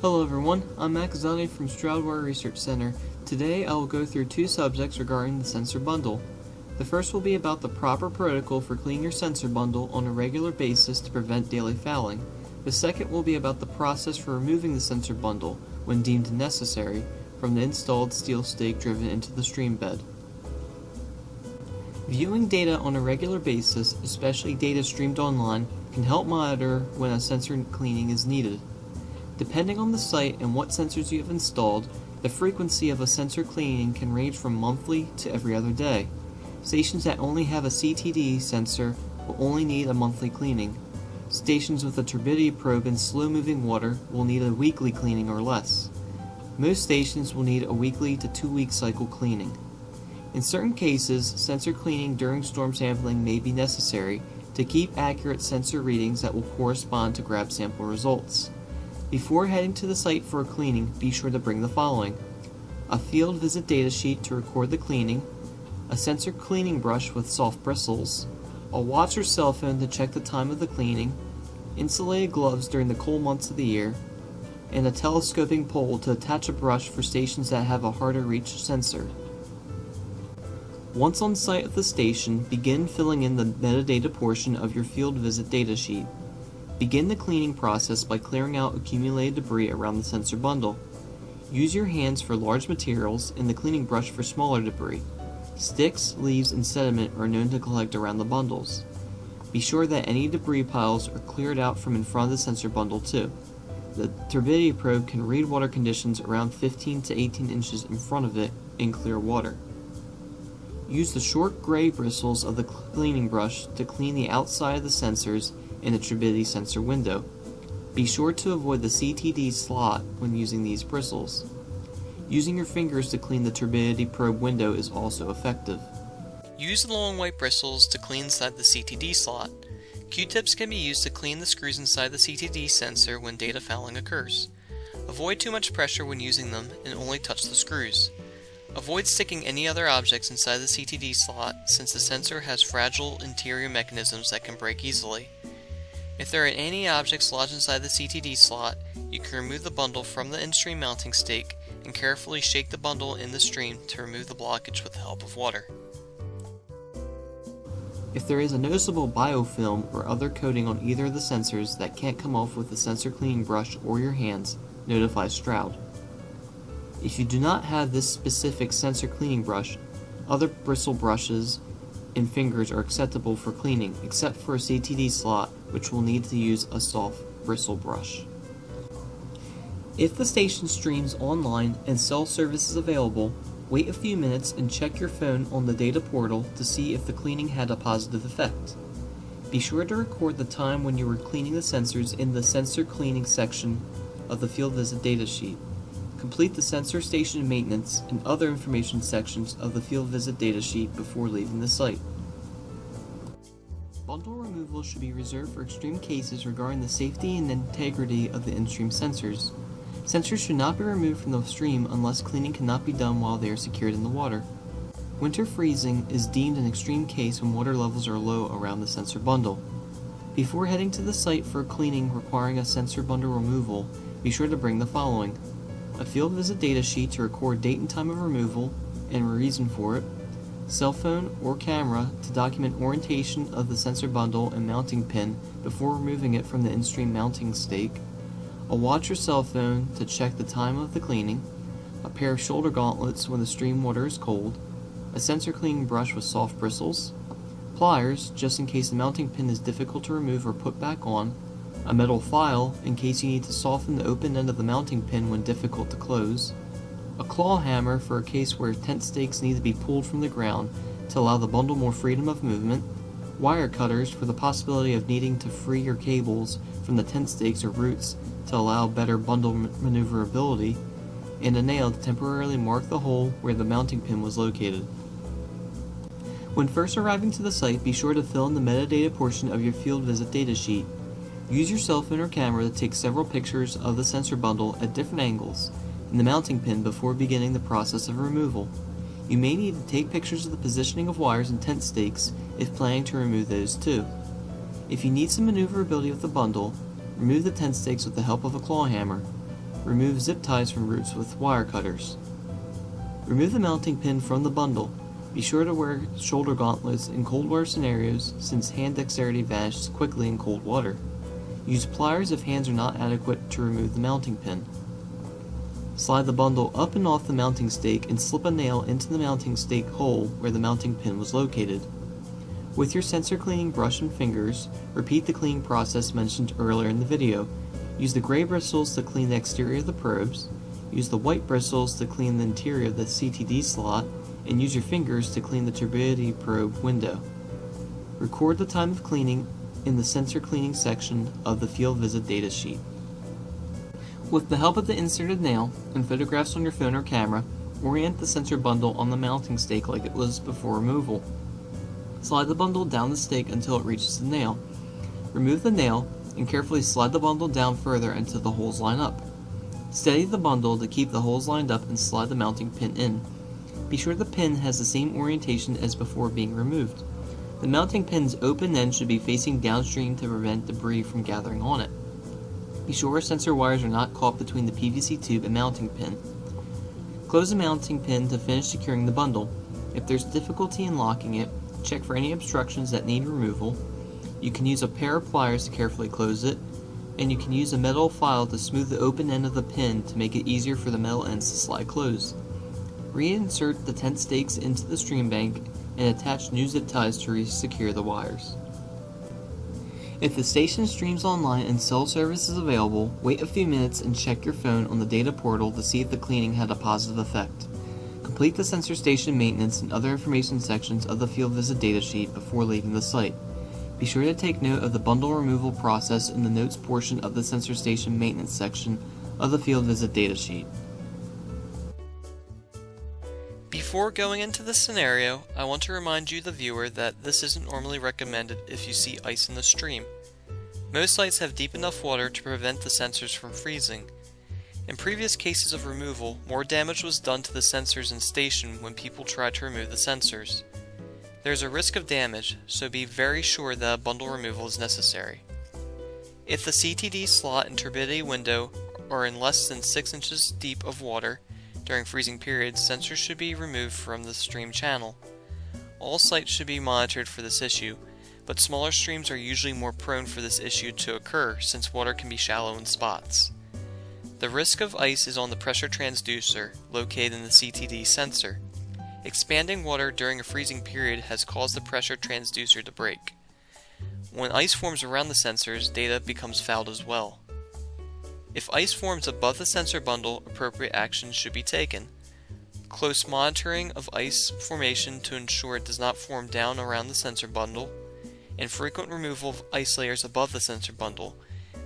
Hello everyone, I'm Max Zani from Stroud Research Center. Today I will go through two subjects regarding the sensor bundle. The first will be about the proper protocol for cleaning your sensor bundle on a regular basis to prevent daily fouling. The second will be about the process for removing the sensor bundle, when deemed necessary, from the installed steel stake driven into the stream bed. Viewing data on a regular basis, especially data streamed online, can help monitor when a sensor cleaning is needed. Depending on the site and what sensors you have installed, the frequency of a sensor cleaning can range from monthly to every other day. Stations that only have a CTD sensor will only need a monthly cleaning. Stations with a turbidity probe in slow-moving water will need a weekly cleaning or less. Most stations will need a weekly to 2-week cycle cleaning. In certain cases, sensor cleaning during storm sampling may be necessary to keep accurate sensor readings that will correspond to grab sample results. Before heading to the site for a cleaning, be sure to bring the following: a field visit datasheet to record the cleaning, a sensor cleaning brush with soft bristles, a watch or cell phone to check the time of the cleaning, insulated gloves during the cold months of the year, and a telescoping pole to attach a brush for stations that have a hard-to-reach sensor. Once on site at the station, begin filling in the metadata portion of your field visit datasheet. Begin the cleaning process by clearing out accumulated debris around the sensor bundle. Use your hands for large materials and the cleaning brush for smaller debris. Sticks, leaves, and sediment are known to collect around the bundles. Be sure that any debris piles are cleared out from in front of the sensor bundle too. The turbidity probe can read water conditions around 15 to 18 inches in front of it in clear water. Use the short gray bristles of the cleaning brush to clean the outside of the sensors in the turbidity sensor window. Be sure to avoid the CTD slot when using these bristles. Using your fingers to clean the turbidity probe window is also effective. Use the long white bristles to clean inside the CTD slot. Q-tips can be used to clean the screws inside the CTD sensor when data fouling occurs. Avoid too much pressure when using them and only touch the screws. Avoid sticking any other objects inside the CTD slot since the sensor has fragile interior mechanisms that can break easily. If there are any objects lodged inside the CTD slot, you can remove the bundle from the in-stream mounting stake and carefully shake the bundle in the stream to remove the blockage with the help of water. If there is a noticeable biofilm or other coating on either of the sensors that can't come off with the sensor cleaning brush or your hands, notify Stroud. If you do not have this specific sensor cleaning brush, other bristle brushes and fingers are acceptable for cleaning, except for a CTD slot, which will need to use a soft bristle brush. If the station streams online and cell service is available, wait a few minutes and check your phone on the data portal to see if the cleaning had a positive effect. Be sure to record the time when you were cleaning the sensors in the sensor cleaning section of the field visit datasheet. Complete the sensor station maintenance and other information sections of the field visit datasheet before leaving the site. Bundle removal should be reserved for extreme cases regarding the safety and integrity of the in-stream sensors. Sensors should not be removed from the stream unless cleaning cannot be done while they are secured in the water. Winter freezing is deemed an extreme case when water levels are low around the sensor bundle. Before heading to the site for cleaning requiring a sensor bundle removal, be sure to bring the following: a field visit datasheet to record date and time of removal and reason for it, cell phone or camera to document orientation of the sensor bundle and mounting pin before removing it from the in-stream mounting stake, a watch or cell phone to check the time of the cleaning, a pair of shoulder gauntlets when the stream water is cold, a sensor cleaning brush with soft bristles, pliers just in case the mounting pin is difficult to remove or put back on, a metal file in case you need to soften the open end of the mounting pin when difficult to close, a claw hammer for a case where tent stakes need to be pulled from the ground to allow the bundle more freedom of movement, wire cutters for the possibility of needing to free your cables from the tent stakes or roots to allow better bundle maneuverability, and a nail to temporarily mark the hole where the mounting pin was located. When first arriving to the site, be sure to fill in the metadata portion of your field visit datasheet. Use your cell phone or camera to take several pictures of the sensor bundle at different angles and the mounting pin before beginning the process of removal. You may need to take pictures of the positioning of wires and tent stakes if planning to remove those too. If you need some maneuverability with the bundle, remove the tent stakes with the help of a claw hammer. Remove zip ties from roots with wire cutters. Remove the mounting pin from the bundle. Be sure to wear shoulder gauntlets in cold water scenarios since hand dexterity vanishes quickly in cold water. Use pliers if hands are not adequate to remove the mounting pin. Slide the bundle up and off the mounting stake and slip a nail into the mounting stake hole where the mounting pin was located. With your sensor cleaning brush and fingers, repeat the cleaning process mentioned earlier in the video. Use the gray bristles to clean the exterior of the probes, use the white bristles to clean the interior of the CTD slot, and use your fingers to clean the turbidity probe window. Record the time of cleaning in the sensor cleaning section of the field visit data sheet. With the help of the inserted nail and photographs on your phone or camera, orient the sensor bundle on the mounting stake like it was before removal. Slide the bundle down the stake until it reaches the nail. Remove the nail and carefully slide the bundle down further until the holes line up. Steady the bundle to keep the holes lined up and slide the mounting pin in. Be sure the pin has the same orientation as before being removed. The mounting pin's open end should be facing downstream to prevent debris from gathering on it. Be sure sensor wires are not caught between the PVC tube and mounting pin. Close the mounting pin to finish securing the bundle. If there's difficulty in locking it, check for any obstructions that need removal. You can use a pair of pliers to carefully close it, and you can use a metal file to smooth the open end of the pin to make it easier for the metal ends to slide closed. Reinsert the tent stakes into the stream bank and attach new zip ties to re-secure the wires. If the station streams online and cell service is available, wait a few minutes and check your phone on the data portal to see if the cleaning had a positive effect. Complete the sensor station maintenance and other information sections of the field visit data sheet before leaving the site. Be sure to take note of the bundle removal process in the notes portion of the sensor station maintenance section of the field visit data sheet. Before going into this scenario, I want to remind you, the viewer, that this isn't normally recommended if you see ice in the stream. Most sites have deep enough water to prevent the sensors from freezing. In previous cases of removal, more damage was done to the sensors in station when people tried to remove the sensors. There is a risk of damage, so be very sure that a bundle removal is necessary. If the CTD slot and turbidity window are in less than 6 inches deep of water during freezing periods, sensors should be removed from the stream channel. All sites should be monitored for this issue, but smaller streams are usually more prone for this issue to occur since water can be shallow in spots. The risk of ice is on the pressure transducer located in the CTD sensor. Expanding water during a freezing period has caused the pressure transducer to break. When ice forms around the sensors, data becomes fouled as well. If ice forms above the sensor bundle, appropriate action should be taken. Close monitoring of ice formation to ensure it does not form down around the sensor bundle, and frequent removal of ice layers above the sensor bundle.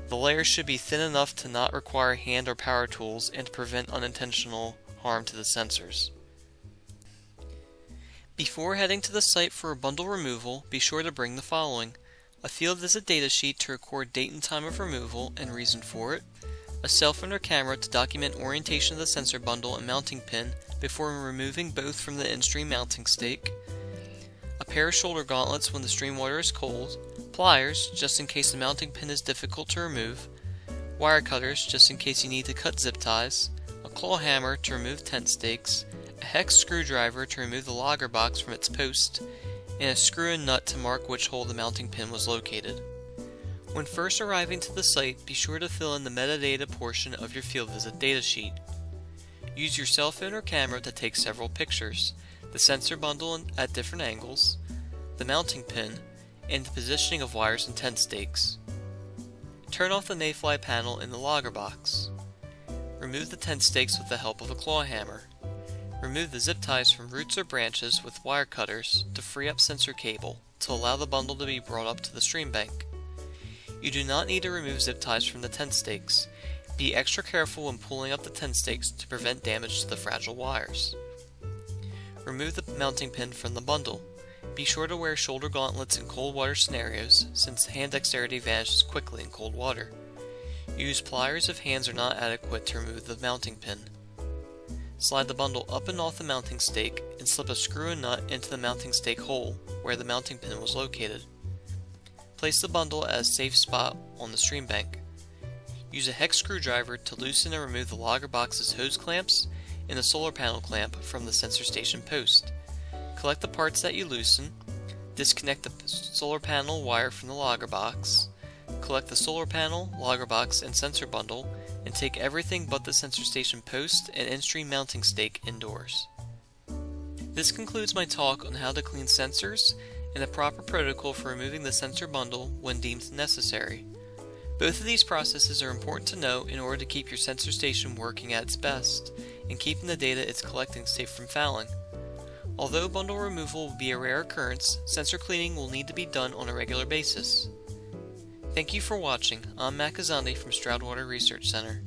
The layers should be thin enough to not require hand or power tools and to prevent unintentional harm to the sensors. Before heading to the site for a bundle removal, be sure to bring the following: a field visit data sheet to record date and time of removal and reason for it, a cell phone or camera to document orientation of the sensor bundle and mounting pin before removing both from the in-stream mounting stake, a pair of shoulder gauntlets when the stream water is cold, pliers just in case the mounting pin is difficult to remove, wire cutters just in case you need to cut zip ties, a claw hammer to remove tent stakes, a hex screwdriver to remove the logger box from its post, and a screw and nut to mark which hole the mounting pin was located. When first arriving to the site, be sure to fill in the metadata portion of your field visit data sheet. Use your cell phone or camera to take several pictures: the sensor bundle at different angles, the mounting pin, and the positioning of wires and tent stakes. Turn off the mayfly panel in the logger box. Remove the tent stakes with the help of a claw hammer. Remove the zip ties from roots or branches with wire cutters to free up sensor cable to allow the bundle to be brought up to the stream bank. You do not need to remove zip ties from the tent stakes. Be extra careful when pulling up the tent stakes to prevent damage to the fragile wires. Remove the mounting pin from the bundle. Be sure to wear shoulder gauntlets in cold water scenarios, since hand dexterity vanishes quickly in cold water. Use pliers if hands are not adequate to remove the mounting pin. Slide the bundle up and off the mounting stake and slip a screw and nut into the mounting stake hole where the mounting pin was located. Place the bundle at a safe spot on the stream bank. Use a hex screwdriver to loosen and remove the logger box's hose clamps and the solar panel clamp from the sensor station post. Collect the parts that you loosen, disconnect the solar panel wire from the logger box, collect the solar panel, logger box, and sensor bundle, and take everything but the sensor station post and in-stream mounting stake indoors. This concludes my talk on how to clean sensors and the proper protocol for removing the sensor bundle when deemed necessary. Both of these processes are important to know in order to keep your sensor station working at its best and keeping the data it's collecting safe from fouling. Although bundle removal will be a rare occurrence, sensor cleaning will need to be done on a regular basis. Thank you for watching. I'm Matt Kazandi from Stroud Water Research Center.